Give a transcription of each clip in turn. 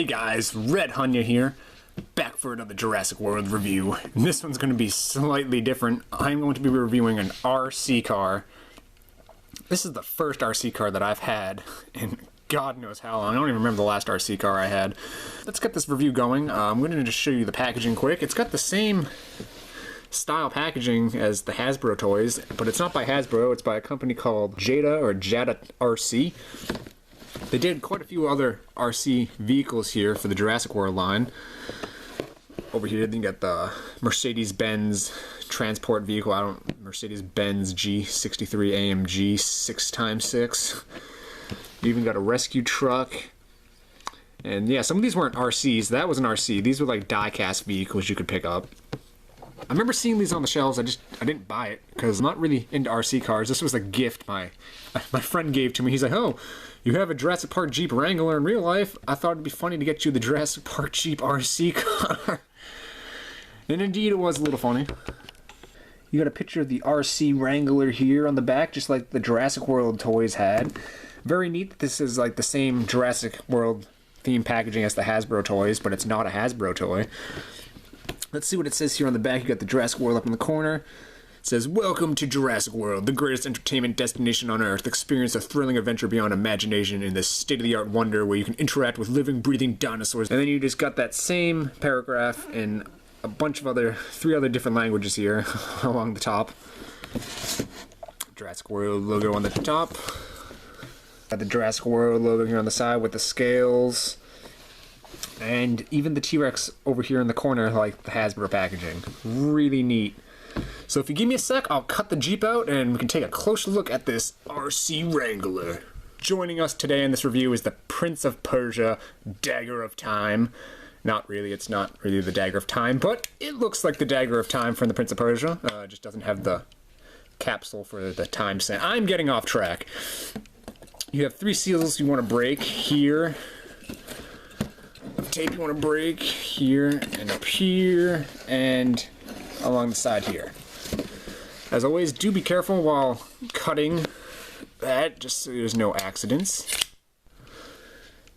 Hey guys, RedHannya here, back for another Jurassic World review. And this one's going to be slightly different. I'm going to be reviewing an RC car. This is the first RC car that I've had in God knows how long. I don't even remember the last RC car I had. Let's get this review going. I'm going to just show you the packaging quick. It's got the same style packaging as the Hasbro toys, but it's not by Hasbro. It's by a company called Jada RC. They did quite a few other RC vehicles here for the Jurassic World line. Over here, you got the Mercedes-Benz transport vehicle. Mercedes-Benz G63 AMG 6x6. You even got a rescue truck. And yeah, some of these weren't RCs. That was an RC. These were like die-cast vehicles you could pick up. I remember seeing these on the shelves. I didn't buy it because I'm not really into RC cars. This was a gift my friend gave to me. He's like, "Oh, you have a Jurassic Park Jeep Wrangler in real life. I thought it'd be funny to get you the Jurassic Park Jeep RC car." And indeed, it was a little funny. You got a picture of the RC Wrangler here on the back, just like the Jurassic World toys had. Very neat that this is like the same Jurassic World theme packaging as the Hasbro toys, but it's not a Hasbro toy. Let's see what it says here on the back. You got the Jurassic World up in the corner. It says, "Welcome to Jurassic World, the greatest entertainment destination on Earth. Experience a thrilling adventure beyond imagination in this state-of-the-art wonder where you can interact with living, breathing dinosaurs." And then you just got that same paragraph in a bunch of three other different languages here along the top. Jurassic World logo on the top. Got the Jurassic World logo here on the side with the scales. And even the T-Rex over here in the corner, like the Hasbro packaging. Really neat. So if you give me a sec, I'll cut the Jeep out and we can take a closer look at this RC Wrangler. Joining us today in this review is the Prince of Persia Dagger of Time. Not really, it's not really the Dagger of Time, but it looks like the Dagger of Time from the Prince of Persia. It just doesn't have the capsule for the time stamp. I'm getting off track. You have 3 seals you want to break here. Tape you want to break here and up here and along the side here. As always, do be careful while cutting that, just so there's no accidents.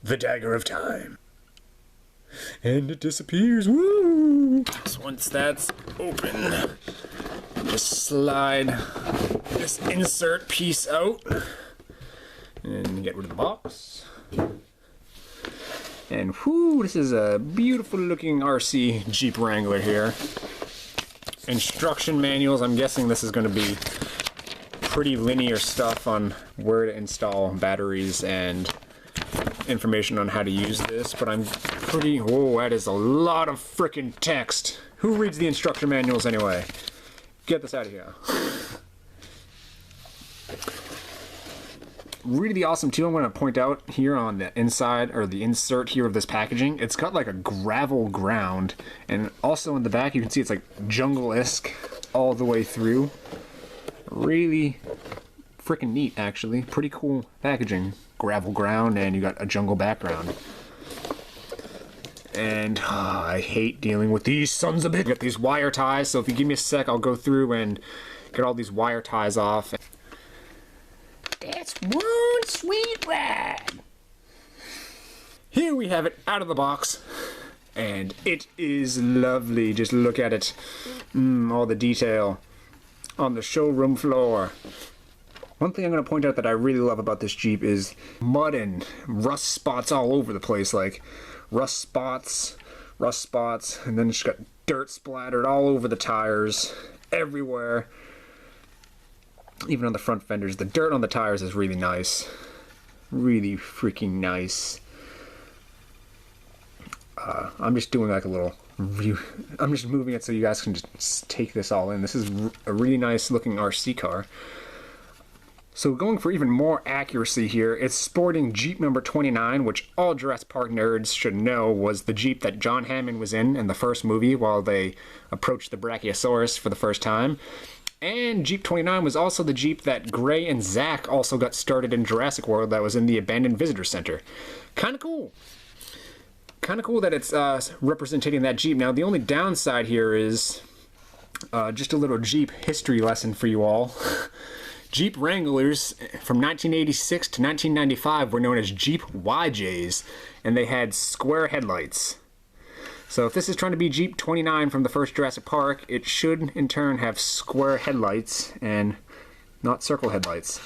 The Dagger of Time. And it disappears. Woo! So once that's open, just slide this insert piece out and get rid of the box. And whoo, this is a beautiful looking RC Jeep Wrangler here. Instruction manuals, I'm guessing this is going to be pretty linear stuff on where to install batteries and information on how to use this, but whoa, that is a lot of frickin' text. Who reads the instruction manuals anyway? Get this out of here. Really awesome too. I'm going to point out here on the inside, or the insert here of this packaging, it's got like a gravel ground, and also in the back you can see it's like jungle-esque all the way through. Really freaking neat, actually. Pretty cool packaging. Gravel ground, and you got a jungle background. And I hate dealing with these sons of bitches. Got these wire ties, so if you give me a sec, I'll go through and get all these wire ties off. That's one sweet ride. Here we have it out of the box, and it is lovely. Just look at it. All the detail on the showroom floor. One thing I'm going to point out that I really love about this Jeep is mud and rust spots all over the place. Like rust spots, and then it's got dirt splattered all over the tires, everywhere. Even on the front fenders. The dirt on the tires is really nice. Really freaking nice. I'm just doing like a little review. I'm just moving it so you guys can just take this all in. This is a really nice looking RC car. So going for even more accuracy here, it's sporting Jeep number 29, which all Jurassic Park nerds should know was the Jeep that John Hammond was in the first movie while they approached the Brachiosaurus for the first time. And Jeep 29 was also the Jeep that Gray and Zach also got started in Jurassic World that was in the abandoned visitor center. Kind of cool. Kind of cool that it's representing that Jeep. Now, the only downside here is just a little Jeep history lesson for you all. Jeep Wranglers from 1986 to 1995 were known as Jeep YJs, and they had square headlights. So if this is trying to be Jeep 29 from the first Jurassic Park, it should in turn have square headlights and not circle headlights.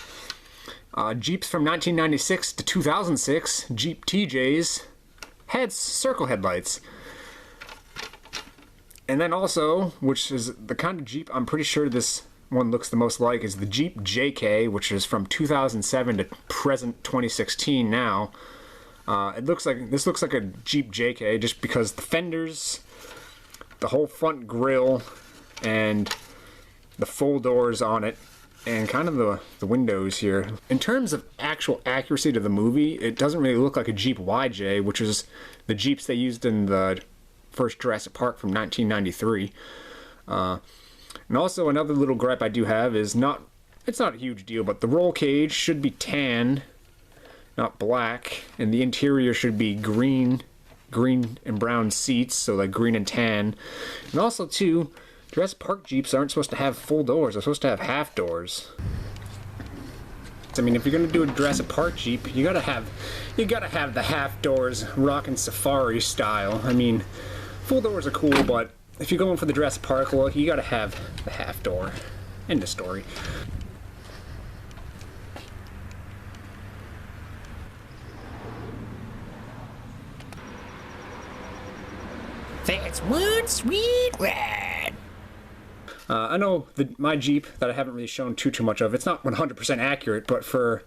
Jeeps from 1996 to 2006, Jeep TJs, had circle headlights. And then also, which is the kind of Jeep I'm pretty sure this one looks the most like, is the Jeep JK, which is from 2007 to present 2016 now. This looks like a Jeep JK just because the fenders, the whole front grille, and the full doors on it, and kind of the windows here. In terms of actual accuracy to the movie, it doesn't really look like a Jeep YJ, which is the Jeeps they used in the first Jurassic Park from 1993. And also another little gripe I do have is it's not a huge deal, but the roll cage should be tan, not black, and the interior should be green and brown seats, so like green and tan. And also too, Jurassic Park Jeeps aren't supposed to have full doors, they're supposed to have half doors. I mean, if you're gonna do a Jurassic Park Jeep, you gotta have the half doors, rockin' safari style. I mean, full doors are cool, but if you're going for the Jurassic Park look, you gotta have the half door. End of story. That's one sweet ride. I know my Jeep that I haven't really shown too much of, it's not 100% accurate, but for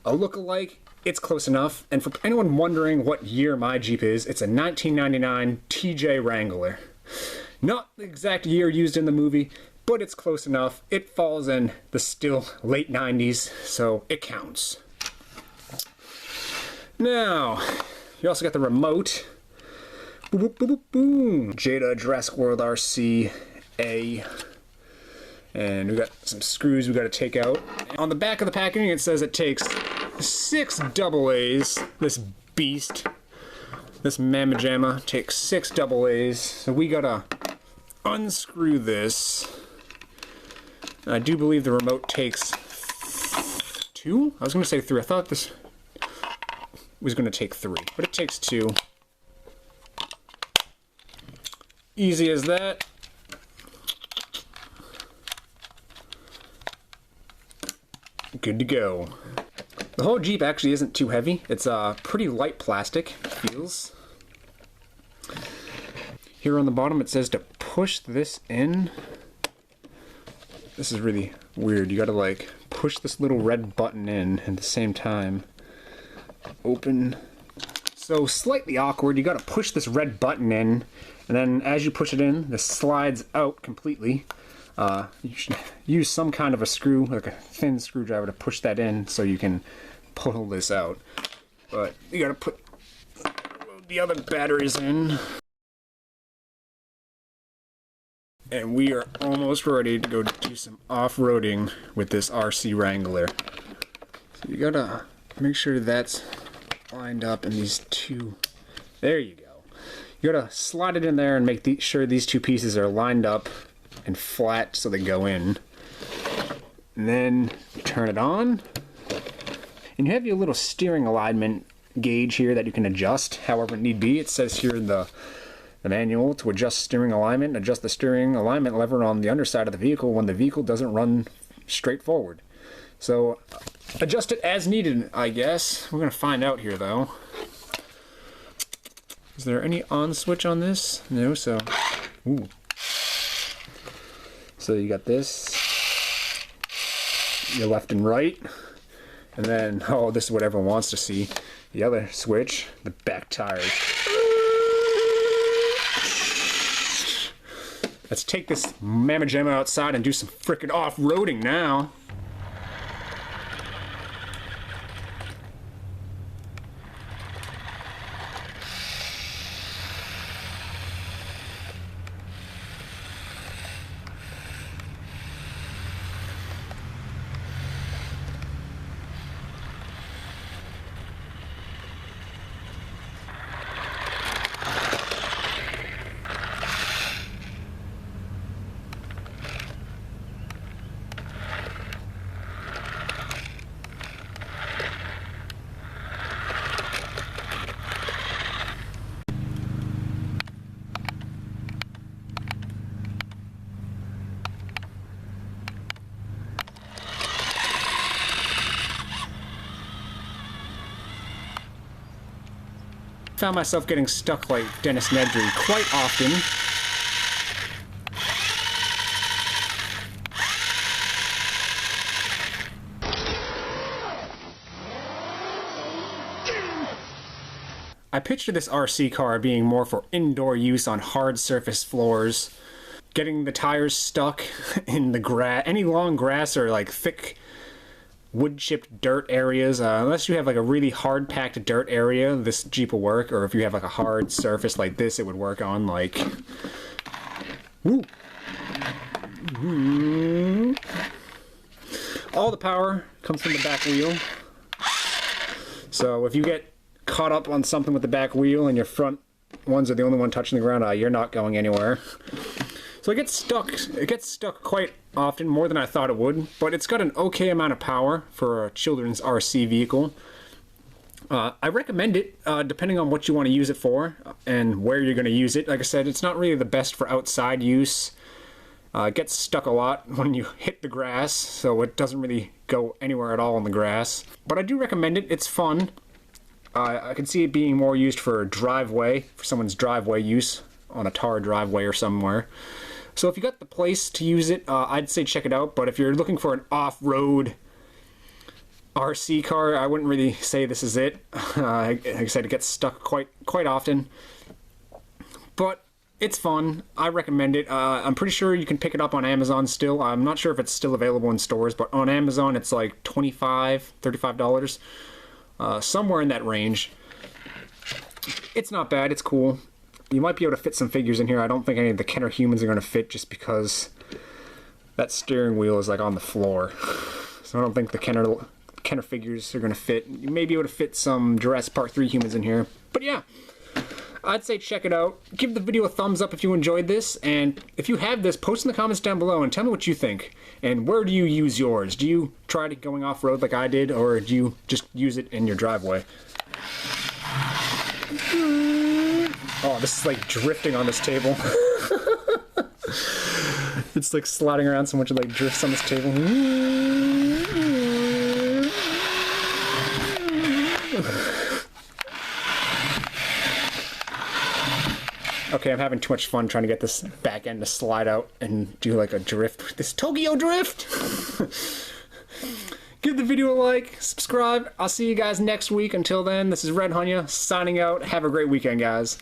a look-alike, it's close enough. And for anyone wondering what year my Jeep is, it's a 1999 TJ Wrangler. Not the exact year used in the movie, but it's close enough. It falls in the still late 90s, so it counts. Now, you also got the remote. Boom, boom, boom, boom. Jada Jurassic World RC A. And we got some screws we got to take out. On the back of the packaging, it says it takes 6 double A's. This beast, this mamma jamma, takes 6 double A's. So we gotta unscrew this. And I do believe the remote takes 2? I was gonna say 3. I thought this was gonna take 3, but it takes 2. Easy as that. Good to go. The whole Jeep actually isn't too heavy. It's pretty light plastic, feels. Here on the bottom it says to push this in. This is really weird. You gotta like push this little red button in at the same time. Open. So slightly awkward. You gotta push this red button in, and then as you push it in, this slides out completely. You should use some kind of a screw, like a thin screwdriver, to push that in so you can pull this out. But you gotta put the other batteries in. And we are almost ready to go do some off-roading with this RC Wrangler. So you gotta make sure that's lined up in these two. There you go. You gotta slide it in there and make sure these two pieces are lined up and flat so they go in. And then turn it on. And you have your little steering alignment gauge here that you can adjust however need be. It says here in the manual to adjust steering alignment, adjust the steering alignment lever on the underside of the vehicle when the vehicle doesn't run straight forward. So adjust it as needed, I guess. We're gonna find out here though. Is there any on switch on this? No, so ooh. So you got this, your left and right, and then, oh, this is what everyone wants to see, the other switch, the back tires. Let's take this mamma jamma outside and do some frickin' off-roading now. Found myself getting stuck like Dennis Nedry quite often. I picture this RC car being more for indoor use on hard surface floors, getting the tires stuck in the grass, any long grass or like thick wood chipped dirt areas. Unless you have like a really hard packed dirt area, this Jeep will work. Or if you have like a hard surface like this, it would work on like. Woo. All the power comes from the back wheel. So if you get caught up on something with the back wheel and your front ones are the only one touching the ground, you're not going anywhere. So it gets stuck quite often, more than I thought it would, but it's got an okay amount of power for a children's RC vehicle. I recommend it, depending on what you want to use it for and where you're going to use it. Like I said, it's not really the best for outside use. It gets stuck a lot when you hit the grass, so it doesn't really go anywhere at all in the grass. But I do recommend it. It's fun. I can see it being more used for driveway, for someone's driveway use on a tar driveway or somewhere. So if you got the place to use it, I'd say check it out. But if you're looking for an off-road RC car, I wouldn't really say this is it. Like I said, it gets stuck quite often. But it's fun. I recommend it. I'm pretty sure you can pick it up on Amazon still. I'm not sure if it's still available in stores, but on Amazon it's like $25, $35. Somewhere in that range. It's not bad, it's cool. You might be able to fit some figures in here. I don't think any of the Kenner humans are going to fit just because that steering wheel is like on the floor. So I don't think the Kenner figures are going to fit. You may be able to fit some Jurassic Park 3 humans in here. But yeah, I'd say check it out. Give the video a thumbs up if you enjoyed this, and if you have this, post in the comments down below and tell me what you think. And where do you use yours? Do you try it going off-road like I did, or do you just use it in your driveway? Oh, this is like drifting on this table. It's like sliding around so much it like drifts on this table. Okay, I'm having too much fun trying to get this back end to slide out and do like a drift. This Tokyo drift! Give the video a like, subscribe. I'll see you guys next week. Until then, this is RedHannya signing out. Have a great weekend, guys.